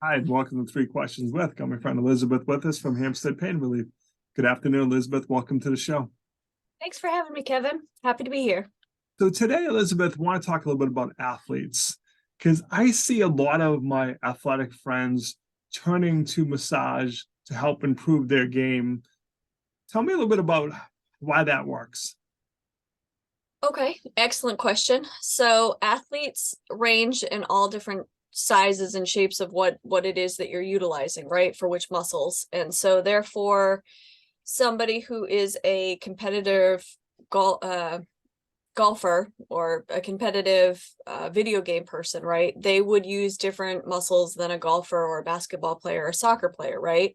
Hi, and welcome to Three Questions With. Got my friend Elizabeth with us from Hampstead Pain Relief. Good afternoon, Elizabeth. Welcome to the show. Thanks for having me, Kevin. Happy to be here. So today, Elizabeth, I want to talk a little bit about athletes because I see a lot of my athletic friends turning to massage to help improve their game. Tell me a little bit about why that works. Okay, excellent question. So athletes range in all different sizes and shapes of what it is that you're utilizing, right? For which muscles. And so therefore, somebody who is a competitive golfer or a competitive video game person, right? They would use different muscles than a golfer or a basketball player or a soccer player, right?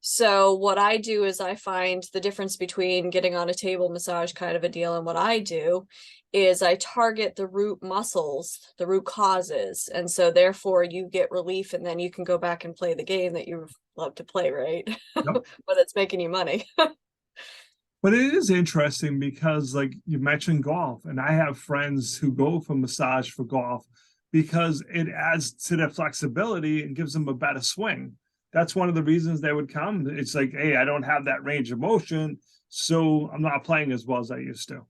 So what I do is I find the difference between getting on a table massage kind of a deal and what I do is I target the root muscles, the root causes. And so therefore you get relief and then you can go back and play the game that you love to play, right? Yep. But it's making you money. But it is interesting because, like you mentioned, golf, and I have friends who go for massage for golf because it adds to their flexibility and gives them a better swing. That's one of the reasons they would come. It's like, hey, I don't have that range of motion, so I'm not playing as well as I used to.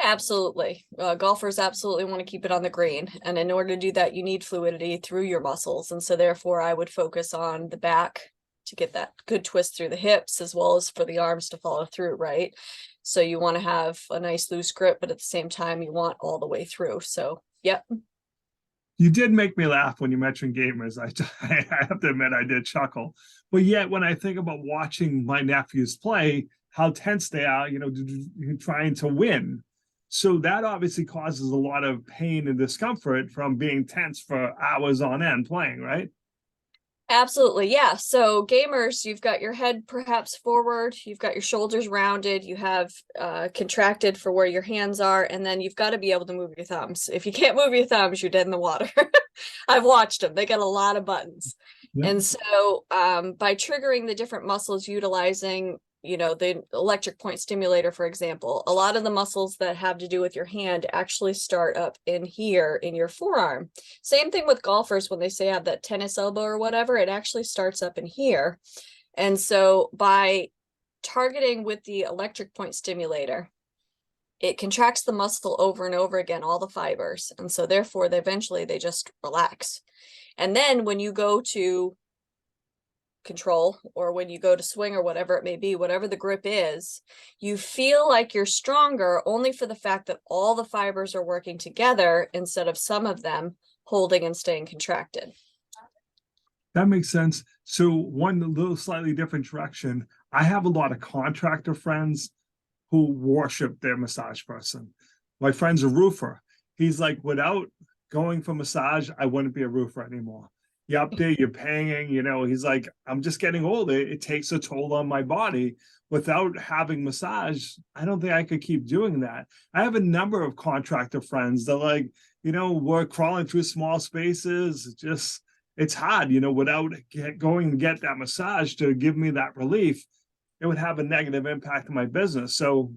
Absolutely. Golfers absolutely want to keep it on the green. And in order to do that, you need fluidity through your muscles. And so therefore I would focus on the back to get that good twist through the hips as well as for the arms to follow through, right? So you want to have a nice loose grip, but at the same time, you want all the way through. So, yep. You did make me laugh when you mentioned gamers. I have to admit, I did chuckle. But yet, when I think about watching my nephews play, how tense they are, trying to win. So that obviously causes a lot of pain and discomfort from being tense for hours on end playing, right? Absolutely. Yeah. So gamers, you've got your head perhaps forward, you've got your shoulders rounded, you have contracted for where your hands are, and then you've got to be able to move your thumbs. If you can't move your thumbs, you're dead in the water. I've watched them. They got a lot of buttons. Yeah. And so by triggering the different muscles utilizing the electric point stimulator, for example, a lot of the muscles that have to do with your hand actually start up in here in your forearm. Same thing with golfers when they say have that tennis elbow or whatever, it actually starts up in here. And so by targeting with the electric point stimulator, it contracts the muscle over and over again, all the fibers. And so therefore they just relax. And then when you go to control or when you go to swing or whatever it may be, whatever the grip is, you feel like you're stronger only for the fact that all the fibers are working together instead of some of them holding and staying contracted. That makes sense. So one little slightly different direction. I have a lot of contractor friends who worship their massage person. My friend's a roofer. He's like, without going for massage, I wouldn't be a roofer anymore. You're up there, you're paying, he's like, I'm just getting older. It takes a toll on my body. Without having massage, I don't think I could keep doing that. I have a number of contractor friends that like, we're crawling through small spaces. It's hard, without going and get that massage to give me that relief, it would have a negative impact on my business. So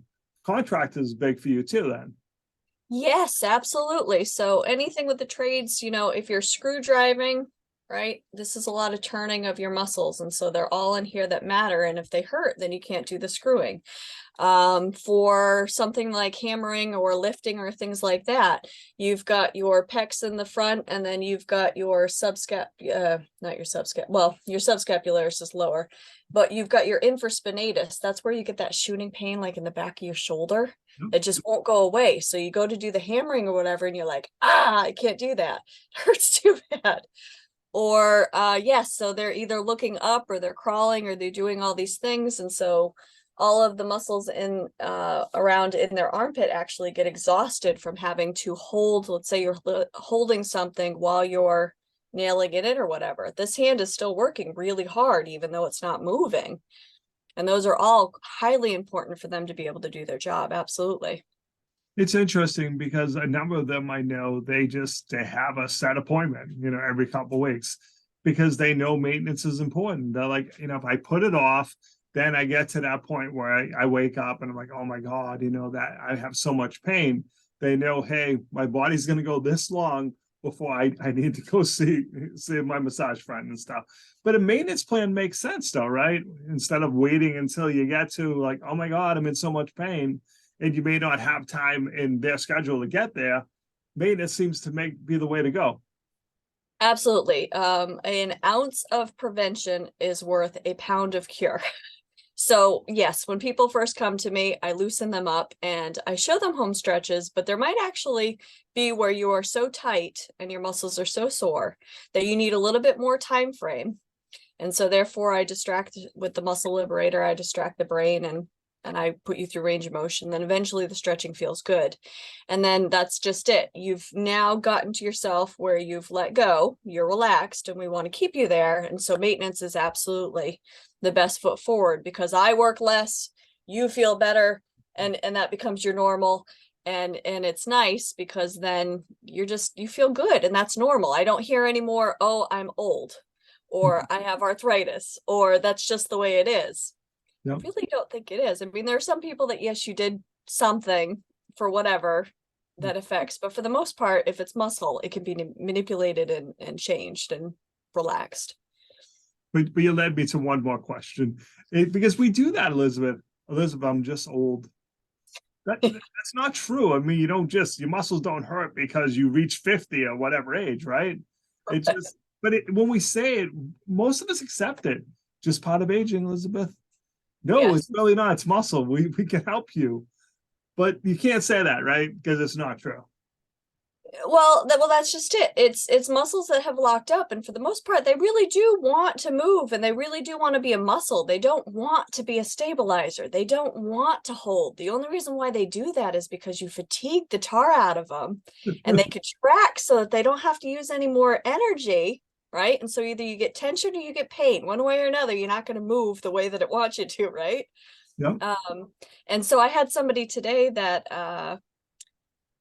contract is big for you too, then. Yes, absolutely. So anything with the trades, if you're screw driving, right, this is a lot of turning of your muscles. And so they're all in here that matter. And if they hurt, then you can't do the screwing. For something like hammering or lifting or things like that, you've got your pecs in the front and then you've got your not your subscapular, your subscapularis is lower, but you've got your infraspinatus. That's where you get that shooting pain like in the back of your shoulder. It just won't go away. So you go to do the hammering or whatever and you're like, I can't do that. It hurts too bad. Or yes, so they're either looking up or they're crawling or they're doing all these things. And so all of the muscles in around in their armpit actually get exhausted from having to hold, let's say you're holding something while you're nailing it in or whatever. This hand is still working really hard, even though it's not moving. And those are all highly important for them to be able to do their job. Absolutely. It's interesting because a number of them I know, they have a set appointment, every couple of weeks because they know maintenance is important. They're like, if I put it off, then I get to that point where I wake up and I'm like, oh my God, that I have so much pain. They know, hey, my body's going to go this long before I need to go see my massage friend and stuff. But a maintenance plan makes sense though, right? Instead of waiting until you get to like, oh my God, I'm in so much pain, and you may not have time in their schedule to get there. Maintenance seems to be the way to go. Absolutely. An ounce of prevention is worth a pound of cure. So yes, when people first come to me, I loosen them up and I show them home stretches, but there might actually be where you are so tight and your muscles are so sore that you need a little bit more time frame. And so therefore I distract with the muscle liberator, I distract the brain and I put you through range of motion. Then eventually the stretching feels good. And then that's just it. You've now gotten to yourself where you've let go, you're relaxed, and we want to keep you there. And so maintenance is absolutely the best foot forward, because I work less, you feel better, and that becomes your normal. And it's nice because then you feel good, and that's normal. I don't hear anymore, oh, I'm old, or I have arthritis, or that's just the way it is. Yep. I really don't think it is. I mean, there are some people that, yes, you did something for whatever that affects, but for the most part, if it's muscle, it can be manipulated and changed and relaxed. But you led me to one more question, because we do that, Elizabeth. I'm just old. That's not true. I mean, your muscles don't hurt because you reach 50 or whatever age, right? It just, when we say it, most of us accept it. Just part of aging, Elizabeth. No, Yes. It's really not. It's muscle. We can help you, but you can't say that, right? Because it's not true. Well, that's just it. It's muscles that have locked up, and for the most part, they really do want to move, and they really do want to be a muscle. They don't want to be a stabilizer. They don't want to hold. The only reason why they do that is because you fatigue the tar out of them, and they contract so that they don't have to use any more energy, right? And so either you get tension or you get pain. One way or another, you're not going to move the way that it wants you to, right? Yeah. And so I had somebody today that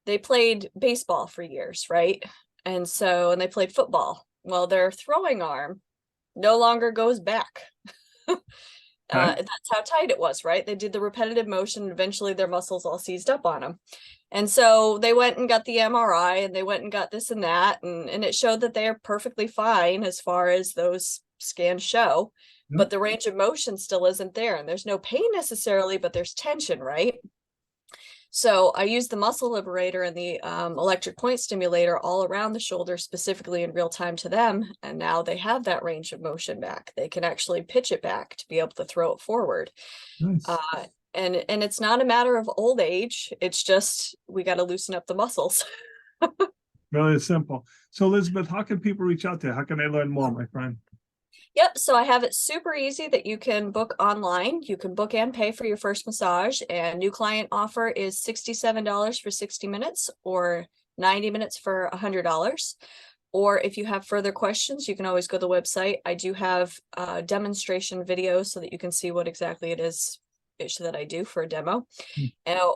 they played baseball for years, right? And they played football. Well, their throwing arm no longer goes back. That's how tight it was, right? They did the repetitive motion, and eventually their muscles all seized up on them. And so they went and got the MRI, and they went and got this and that, and it showed that they are perfectly fine as far as those scans show, but the range of motion still isn't there, and there's no pain necessarily, but there's tension, right? So I use the muscle liberator and the electric point stimulator all around the shoulder, specifically in real time to them. And now they have that range of motion back. They can actually pitch it back to be able to throw it forward. Nice. And it's not a matter of old age. It's just, we got to loosen up the muscles. Really simple. So Elizabeth, how can people reach out there? How can they learn more, my friend? Yep. So I have it super easy that you can book online. You can book and pay for your first massage, and new client offer is $67 for 60 minutes or 90 minutes for $100. Or if you have further questions, you can always go to the website. I do have demonstration videos so that you can see what exactly it is that I do for a demo.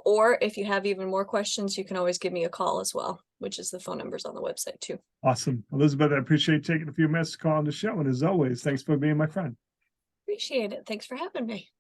Or if you have even more questions, you can always give me a call as well, which is the phone numbers on the website too. Awesome. Elizabeth, I appreciate taking a few minutes to call on the show. And as always, thanks for being my friend. Appreciate it. Thanks for having me.